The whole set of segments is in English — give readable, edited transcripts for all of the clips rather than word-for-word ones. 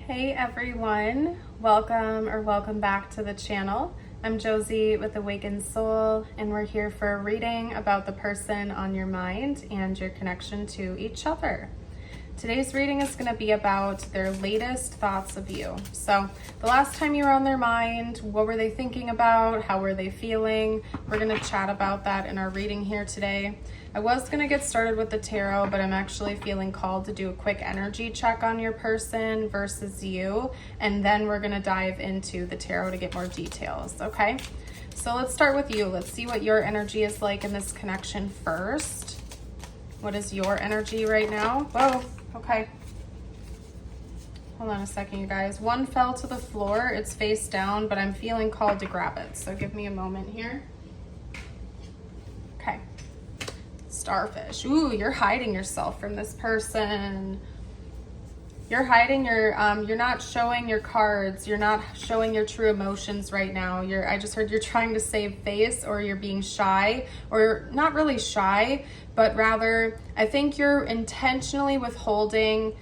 Hey everyone, welcome back to the channel. I'm Josie with Awakened Soul, and we're here for a reading about the person on your mind and your connection to each other. Today's reading is going to be about their latest thoughts of you. So the last time you were on their mind, what were they thinking about? How were they feeling? We're going to chat about that in our reading here today. I was going to get started with the tarot, but I'm actually feeling called to do a quick energy check on your person versus you, and then we're going to dive into the tarot to get more details, okay? So let's start with you. Let's see what your energy is like in this connection first. What is your energy right now? Whoa, okay. Hold on a second, you guys. One fell to the floor. It's face down, but I'm feeling called to grab it. So give me a moment here. Okay. Starfish. Ooh, you're hiding yourself from this person. You're hiding you're not showing your cards. You're not showing your true emotions right now. I just heard you're trying to save face, or you're being shy, or not really shy, but rather I think you're intentionally withholding.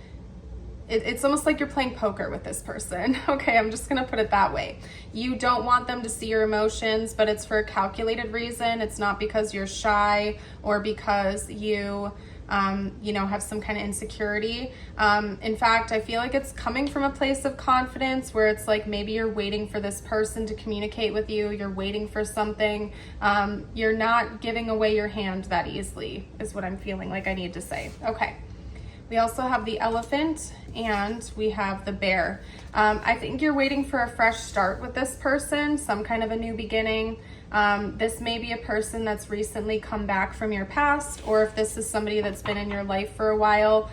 It's almost like you're playing poker with this person. Okay, I'm just gonna put it that way. You don't want them to see your emotions, but it's for a calculated reason. It's not because you're shy or because you have some kind of insecurity. In fact, I feel like it's coming from a place of confidence where it's like maybe you're waiting for this person to communicate with you. You're waiting for something. You're not giving away your hand that easily is what I'm feeling like I need to say. Okay. We also have the elephant and we have the bear. I think you're waiting for a fresh start with this person, some kind of a new beginning. This may be a person that's recently come back from your past, or if this is somebody that's been in your life for a while,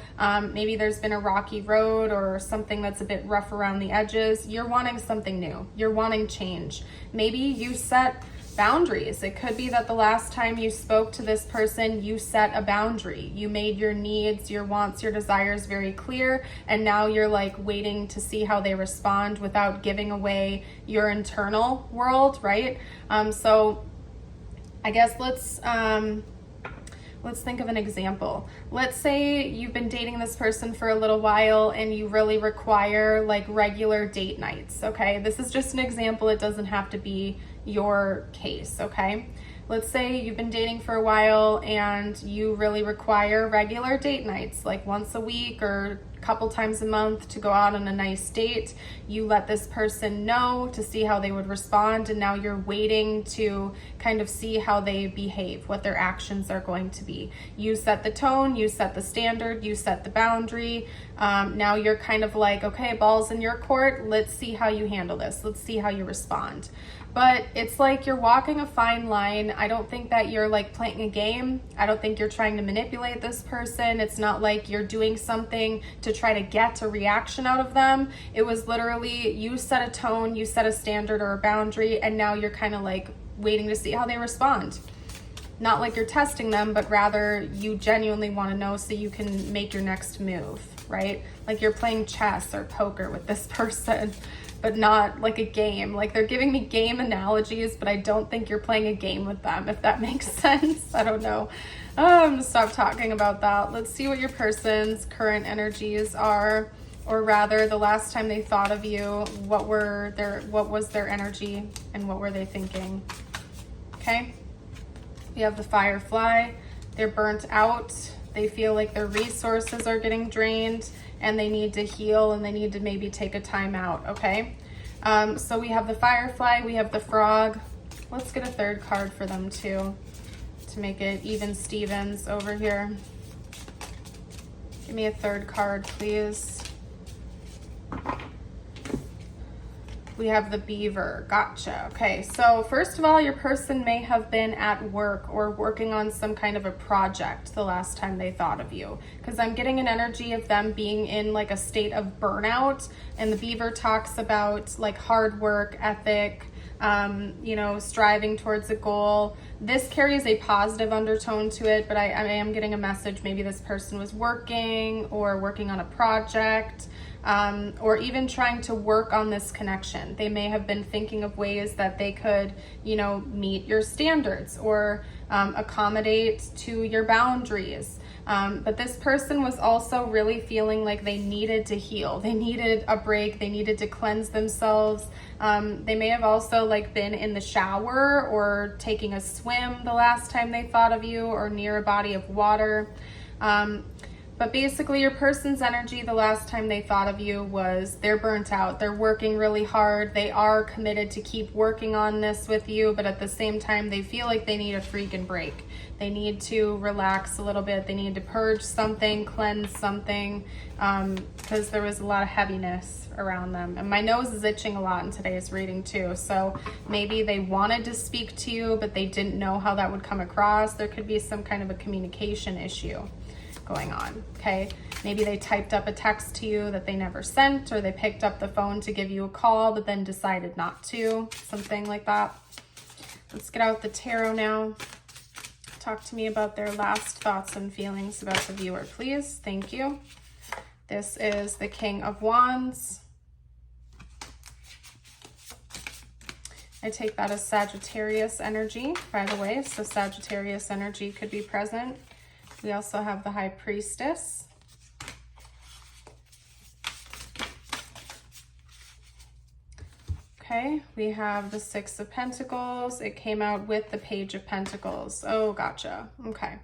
maybe there's been a rocky road or something that's a bit rough around the edges. You're wanting something new. You're wanting change. Maybe you set boundaries. It could be that the last time you spoke to this person, you set a boundary. You made your needs, your wants, your desires very clear, and now you're like waiting to see how they respond without giving away your internal world, right? So I guess let's think of an example. Let's say you've been dating this person for a little while and you really require like regular date nights, okay? This is just an example. It doesn't have to be your case, okay? Let's say you've been dating for a while and you really require regular date nights, like once a week or a couple times a month to go out on a nice date. You let this person know to see how they would respond, and now you're waiting to kind of see how they behave, what their actions are going to be. You set the tone, you set the standard, you set the boundary. Now you're kind of like, okay, ball's in your court. Let's see how you handle this. Let's see how you respond. But it's like you're walking a fine line. I don't think that you're like playing a game. I don't think you're trying to manipulate this person. It's not like you're doing something to try to get a reaction out of them. It was literally you set a tone, you set a standard or a boundary, and now you're kind of like waiting to see how they respond. Not like you're testing them, but rather you genuinely want to know so you can make your next move, right? Like you're playing chess or poker with this person, but not like a game. Like they're giving me game analogies, but I don't think you're playing a game with them, if that makes sense. I don't know. I'm gonna stop talking about that. Let's see what your person's current energies are, or rather the last time they thought of you, what was their energy and what were they thinking? Okay. We have the firefly. They're burnt out. They feel like their resources are getting drained and they need to heal and they need to maybe take a time out, okay? So we have the firefly, we have the frog. Let's get a third card for them too, to make it even Stevens over here. Give me a third card, please. We have the beaver. Gotcha. Okay, so first of all, your person may have been at work or working on some kind of a project the last time they thought of you, because I'm getting an energy of them being in like a state of burnout, and the beaver talks about like hard work ethic, striving towards a goal. This carries a positive undertone to it, but I am getting a message. Maybe this person was working on a project, or even trying to work on this connection. They may have been thinking of ways that they could, meet your standards or accommodate to your boundaries. But this person was also really feeling like they needed to heal. They needed a break. They needed to cleanse themselves. They may have also like been in the shower or taking a swim the last time they thought of you, or near a body of water. But basically your person's energy the last time they thought of you was they're burnt out. They're working really hard. They are committed to keep working on this with you, but at the same time, they feel like they need a freaking break. They need to relax a little bit. They need to purge something, cleanse something, because there was a lot of heaviness around them. And my nose is itching a lot in today's reading too. So maybe they wanted to speak to you, but they didn't know how that would come across. There could be some kind of a communication issue going on, okay? Maybe they typed up a text to you that they never sent, or they picked up the phone to give you a call but then decided not to, something like that. Let's get out the tarot now. Talk to me about their last thoughts and feelings about the viewer, please. Thank you. This is the King of Wands. I take that as Sagittarius energy, by the way, so Sagittarius energy could be present. We also have the High Priestess. Okay, we have the Six of Pentacles. It came out with the Page of Pentacles. Oh, gotcha. Okay.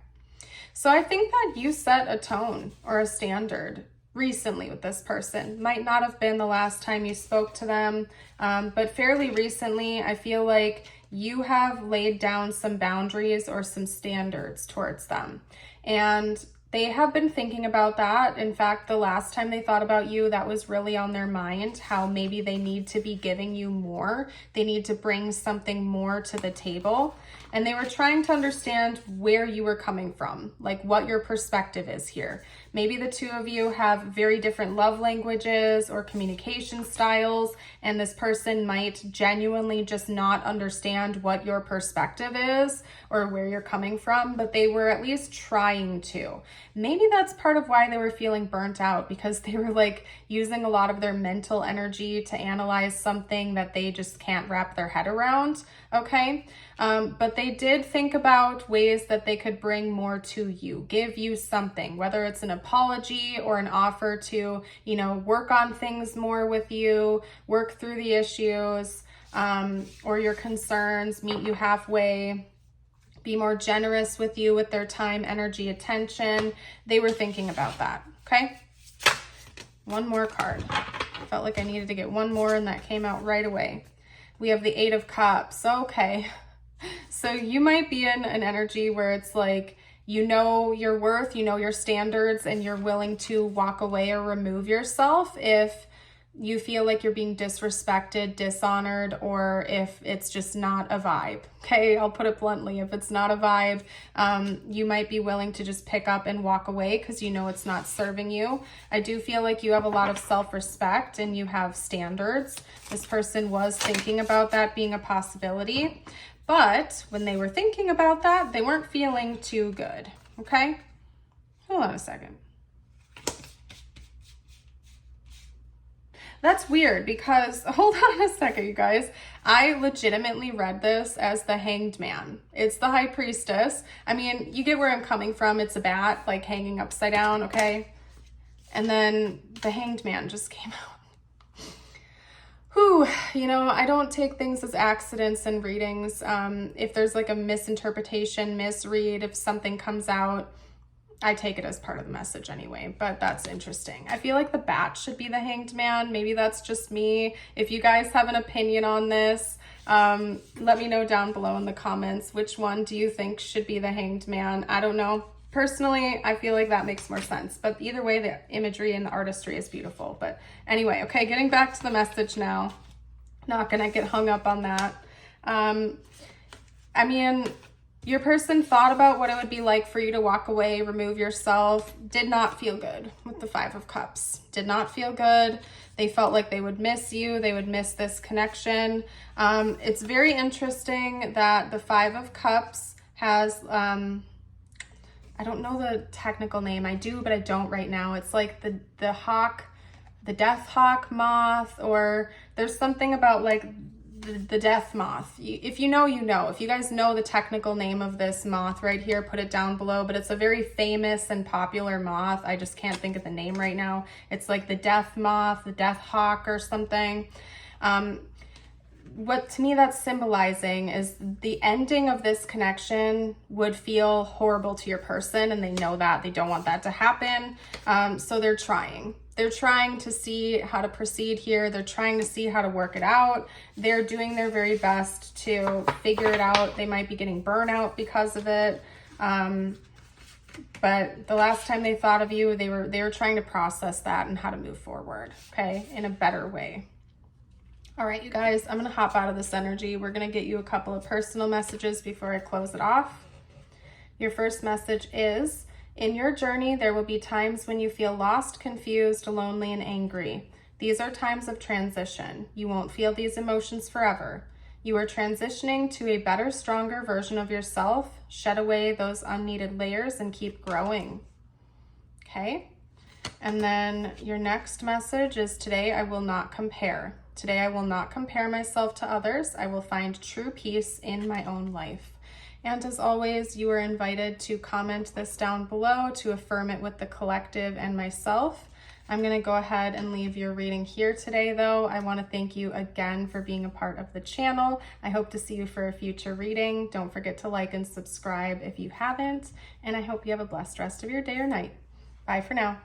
So I think that you set a tone or a standard recently with this person. Might not have been the last time you spoke to them, but fairly recently, I feel like you have laid down some boundaries or some standards towards them. And they have been thinking about that. In fact, the last time they thought about you, that was really on their mind, how maybe they need to be giving you more. They need to bring something more to the table. And they were trying to understand where you were coming from, like what your perspective is here. Maybe the two of you have very different love languages or communication styles, and this person might genuinely just not understand what your perspective is or where you're coming from, but they were at least trying to. Maybe that's part of why they were feeling burnt out, because they were like using a lot of their mental energy to analyze something that they just can't wrap their head around, okay? But they did think about ways that they could bring more to you, give you something, whether it's an apology or an offer to, you know, work on things more with you, work through the issues, or your concerns, meet you halfway, be more generous with you with their time, energy, attention. They were thinking about that, okay? One more card. Felt like I needed to get one more, and that came out right away. We have the Eight of Cups. Okay. So you might be in an energy where it's like, you know your worth, you know your standards, and you're willing to walk away or remove yourself if you feel like you're being disrespected, dishonored, or if it's just not a vibe. Okay, I'll put it bluntly. If it's not a vibe, you might be willing to just pick up and walk away because you know it's not serving you. I do feel like you have a lot of self-respect and you have standards. This person was thinking about that being a possibility, but when they were thinking about that, they weren't feeling too good. Okay, hold on a second. That's weird because, hold on a second, you guys. I legitimately read this as the Hanged Man. It's the High Priestess. I mean, you get where I'm coming from. It's a bat, like hanging upside down, okay? And then the Hanged Man just came out. Whew, you know, I don't take things as accidents in readings. If there's like a misinterpretation, misread, if something comes out, I take it as part of the message anyway, but that's interesting. I feel like the bat should be the Hanged Man. Maybe that's just me. If you guys have an opinion on this, let me know down below in the comments. Which one do you think should be the Hanged Man? I don't know. Personally, I feel like that makes more sense, but either way, the imagery and the artistry is beautiful. But anyway, okay, getting back to the message now. Not gonna get hung up on that. I mean, your person thought about what it would be like for you to walk away, remove yourself, did not feel good with the Five of Cups. Did not feel good. They felt like they would miss you. They would miss this connection. It's very interesting that the Five of Cups has, I don't know the technical name. I do, but I don't right now. It's like the hawk, the death hawk moth, or there's something about like the death moth. If you know, you know. If you guys know the technical name of this moth right here, put it down below. But it's a very famous and popular moth. I just can't think of the name right now. It's like the death moth, the death hawk or something. What to me that's symbolizing is the ending of this connection would feel horrible to your person, and they know that. They don't want that to happen. So they're trying. They're trying to see how to proceed here. They're trying to see how to work it out. They're doing their very best to figure it out. They might be getting burnout because of it. But the last time they thought of you, they were trying to process that and how to move forward, okay, in a better way. All right, you guys, I'm going to hop out of this energy. We're going to get you a couple of personal messages before I close it off. Your first message is, in your journey, there will be times when you feel lost, confused, lonely, and angry. These are times of transition. You won't feel these emotions forever. You are transitioning to a better, stronger version of yourself. Shed away those unneeded layers and keep growing. Okay? And then your next message is, today I will not compare. Today I will not compare myself to others. I will find true peace in my own life. And as always, you are invited to comment this down below to affirm it with the collective and myself. I'm going to go ahead and leave your reading here today, though. I want to thank you again for being a part of the channel. I hope to see you for a future reading. Don't forget to like and subscribe if you haven't. And I hope you have a blessed rest of your day or night. Bye for now.